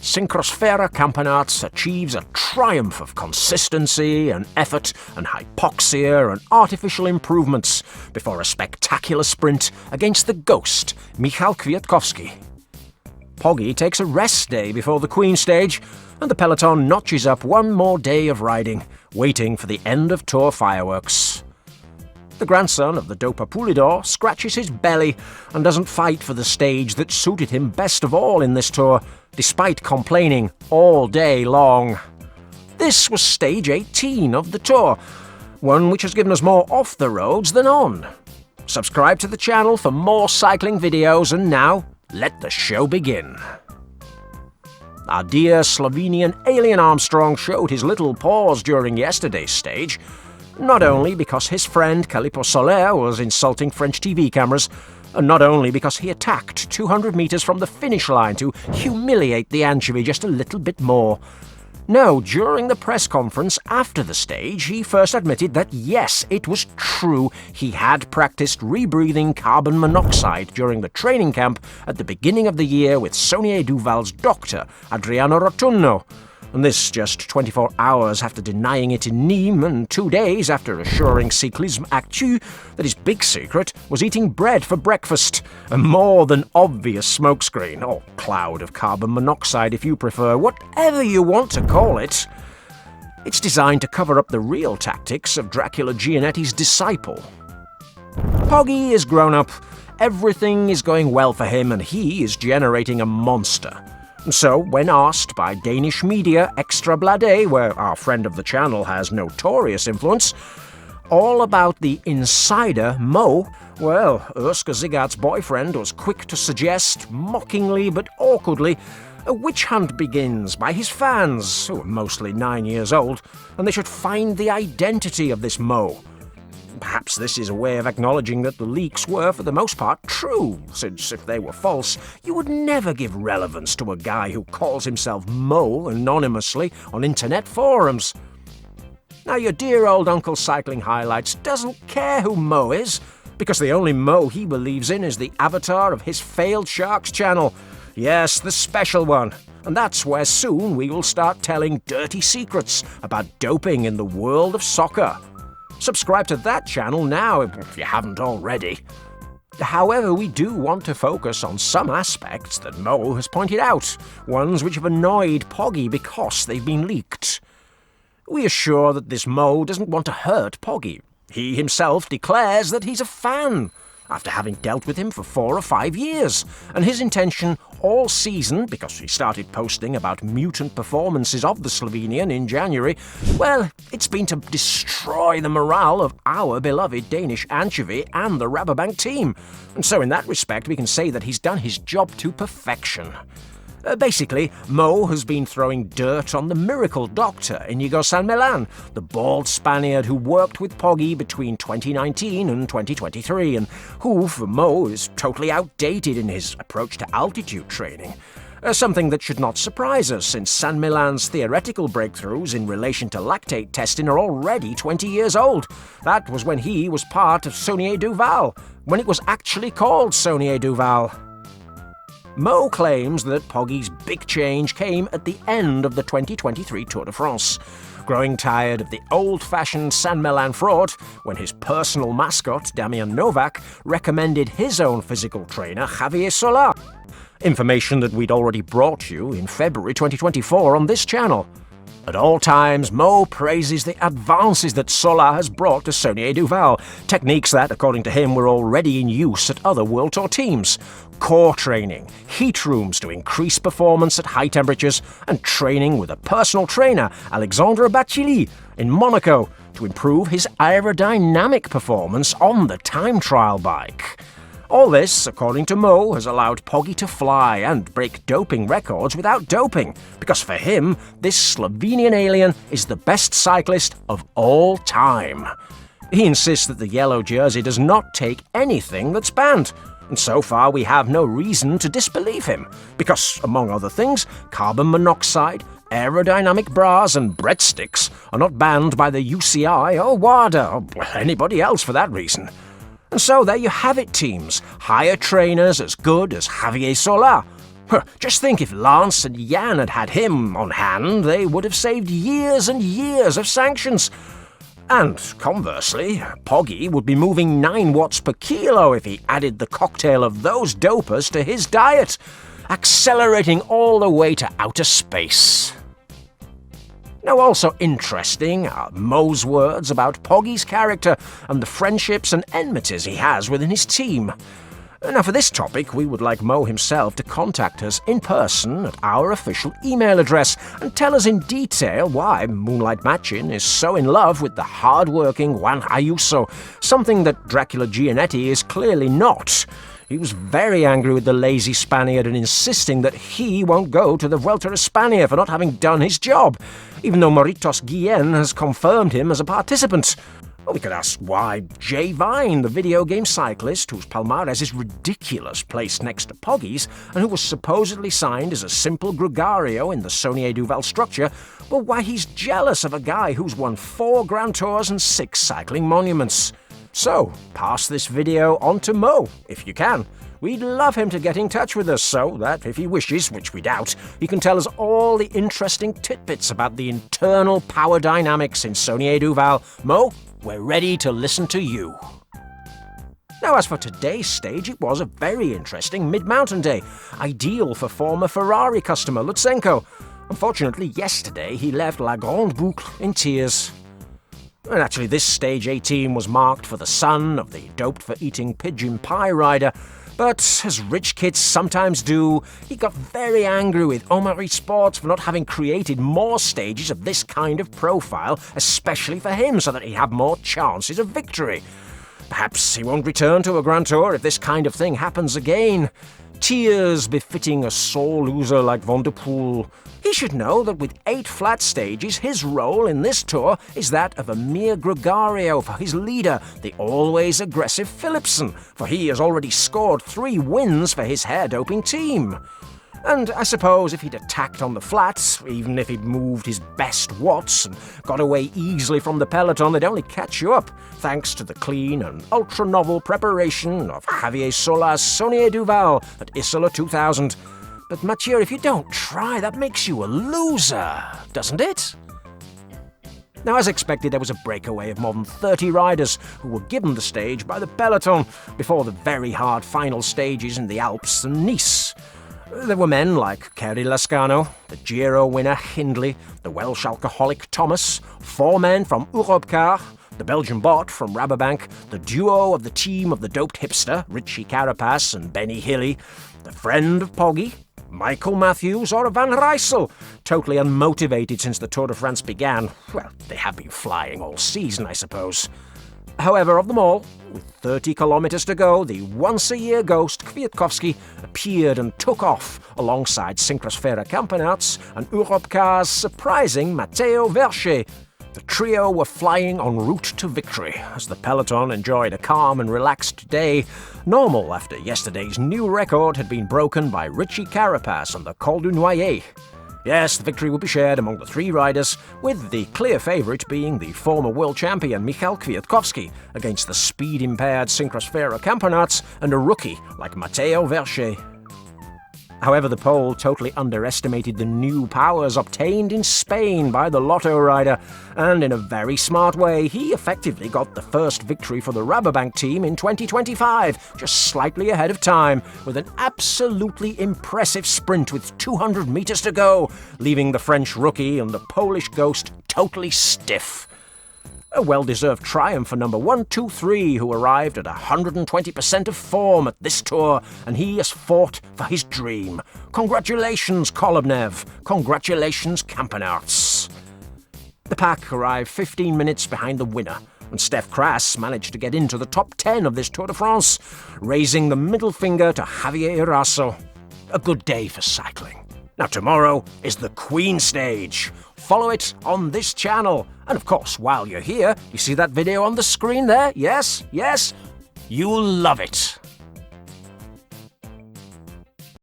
Synchrosphera Campanats achieves a triumph of consistency and effort and hypoxia and artificial improvements before a spectacular sprint against the ghost, Michał Kwiatkowski. Pogi takes a rest day before the Queen stage, and the peloton notches up one more day of riding, waiting for the end of Tour fireworks. The grandson of the Dopapulidor scratches his belly and doesn't fight for the stage that suited him best of all in this Tour, despite complaining all day long. This was stage 18 of the Tour, one which has given us more off the roads than on. Subscribe to the channel for more cycling videos, and now, let the show begin. Our dear Slovenian alien Armstrong showed his little paws during yesterday's stage, not only because his friend Calippo Soler was insulting French TV cameras, and not only because he attacked 200 metres from the finish line to humiliate the anchovy just a little bit more. No, during the press conference after the stage, he first admitted that yes, it was true, he had practiced rebreathing carbon monoxide during the training camp at the beginning of the year with Saunier Duval's doctor, Adriano Rotunno. And this just 24 hours after denying it in Nîmes, and 2 days after assuring Cyclisme Actu that his big secret was eating bread for breakfast, a more than obvious smokescreen, or cloud of carbon monoxide if you prefer, whatever you want to call it. It's designed to cover up the real tactics of Dracula Gianetti's disciple. Pogi is grown up, everything is going well for him, and he is generating a monster. So, when asked by Danish media Extra Bladet, where our friend of the channel has notorious influence, all about the insider Mo, well, Urska Zigard's boyfriend was quick to suggest, mockingly but awkwardly, a witch hunt begins by his fans, who are mostly 9 years old, and they should find the identity of this Mo. Perhaps this is a way of acknowledging that the leaks were, for the most part, true, since if they were false, you would never give relevance to a guy who calls himself Mo anonymously on internet forums. Now, your dear old Uncle Cycling Highlights doesn't care who Mo is, because the only Mo he believes in is the avatar of his failed Sharks channel. Yes, the special one. And that's where soon we will start telling dirty secrets about doping in the world of soccer. Subscribe to that channel now if you haven't already. However, we do want to focus on some aspects that Mo has pointed out, ones which have annoyed Pogi because they've been leaked. We are sure that this Mo doesn't want to hurt Pogi. He himself declares that he's a fan, after having dealt with him for 4 or 5 years, and his intention all season, because he started posting about mutant performances of the Slovenian in January, well, it's been to destroy the morale of our beloved Danish anchovy and the Rabobank team, and so in that respect we can say that he's done his job to perfection. Basically, Mo has been throwing dirt on the miracle doctor, Inigo San Millán, the bald Spaniard who worked with Pogi between 2019 and 2023, and who, for Mo, is totally outdated in his approach to altitude training. Something that should not surprise us, since San Millán's theoretical breakthroughs in relation to lactate testing are already 20 years old. That was when he was part of Saunier Duval, when it was actually called Saunier Duval. Mo claims that Pogi's big change came at the end of the 2023 Tour de France, growing tired of the old-fashioned San Millán fraud when his personal mascot, Damian Novak, recommended his own physical trainer, Javier Sola. Information that we'd already brought you in February 2024 on this channel. At all times, Mo praises the advances that Sola has brought to Saunier Duval, techniques that, according to him, were already in use at other World Tour teams. Core training, heat rooms to increase performance at high temperatures, and training with a personal trainer, Alexandre Bachili, in Monaco, to improve his aerodynamic performance on the time trial bike. All this, according to Mo, has allowed Pogi to fly and break doping records without doping, because for him, this Slovenian alien is the best cyclist of all time. He insists that the yellow jersey does not take anything that's banned, and so far we have no reason to disbelieve him, because, among other things, carbon monoxide, aerodynamic bras and breadsticks are not banned by the UCI or WADA, or anybody else for that reason. And so there you have it, teams. Hire trainers as good as Javier Sola. Just think, if Lance and Jan had had him on hand, they would have saved years and years of sanctions. And conversely, Pogi would be moving 9 watts per kilo if he added the cocktail of those dopers to his diet, accelerating all the way to outer space. Now, also interesting are Mo's words about Pogi's character and the friendships and enmities he has within his team. Now, for this topic, we would like Mo himself to contact us in person at our official email address and tell us in detail why Moonlight Machin is so in love with the hard-working Juan Ayuso, something that Dracula Gianetti is clearly not. He was very angry with the lazy Spaniard and insisting that he won't go to the Vuelta a España for not having done his job, even though Moritos Guillen has confirmed him as a participant. Well, we could ask why Jay Vine, the video game cyclist whose palmarès is ridiculous, placed next to Pogi's, and who was supposedly signed as a simple gregario in the Saunier Duval structure, well, why he's jealous of a guy who's won 4 Grand Tours and 6 cycling monuments. So, pass this video on to Mo, if you can. We'd love him to get in touch with us so that, if he wishes, which we doubt, he can tell us all the interesting tidbits about the internal power dynamics in Saunier Duval. Mo, we're ready to listen to you. Now, as for today's stage, it was a very interesting mid-mountain day, ideal for former Ferrari customer Lutsenko. Unfortunately, yesterday he left La Grande Boucle in tears. And actually, this stage 18 was marked for the son of the doped-for-eating pigeon pie rider, but as rich kids sometimes do, he got very angry with Omari Sports for not having created more stages of this kind of profile, especially for him, so that he'd have more chances of victory. Perhaps he won't return to a Grand Tour if this kind of thing happens again. Tears befitting a sore loser like Van der Poel. He should know that with 8 flat stages, his role in this tour is that of a mere gregario for his leader, the always aggressive Philipsen, for he has already scored 3 wins for his hair-doping team. And I suppose if he'd attacked on the flats, even if he'd moved his best watts and got away easily from the peloton, they'd only catch you up, thanks to the clean and ultra-novel preparation of Javier Sola's Saunier Duval at Isola 2000. But Mathieu, if you don't try, that makes you a loser, doesn't it? Now, as expected, there was a breakaway of more than 30 riders who were given the stage by the peloton before the very hard final stages in the Alps and Nice. There were men like Kerry Lascano, the Giro winner Hindley, the Welsh alcoholic Thomas, 4 men from Europcar, the Belgian bot from Rabobank, the duo of the team of the doped hipster, Richie Carapaz and Benny Hilly, the friend of Pogi, Michael Matthews or Van Rijssel, totally unmotivated since the Tour de France began. Well, they have been flying all season, I suppose. However, of them all, with 30 kilometers to go, the once-a-year ghost Kwiatkowski appeared and took off alongside Syncrosfera Campeonatos and Europcar's surprising Matteo Verche. The trio were flying en route to victory as the peloton enjoyed a calm and relaxed day, normal after yesterday's new record had been broken by Richie Carapaz on the Col du Noyer. Yes, the victory would be shared among the 3 riders, with the clear favourite being the former world champion Michał Kwiatkowski against the speed-impaired Syncrosfera Campeonatos and a rookie like Matteo Verche. However, the Pole totally underestimated the new powers obtained in Spain by the Lotto rider, and in a very smart way, he effectively got the first victory for the Rabobank team in 2025, just slightly ahead of time, with an absolutely impressive sprint with 200 meters to go, leaving the French rookie and the Polish ghost totally stiff. A well-deserved triumph for number 1, 2, 3, who arrived at 120% of form at this tour, and he has fought for his dream. Congratulations, Kolobnev. Congratulations, Campeonatos. The pack arrived 15 minutes behind the winner, and Steph Kras managed to get into the top 10 of this Tour de France, raising the middle finger to Javier Eraso. A good day for cycling. Now, tomorrow is the Queen stage. Follow it on this channel. And of course, while you're here, you see that video on the screen there? Yes? Yes? You'll love it.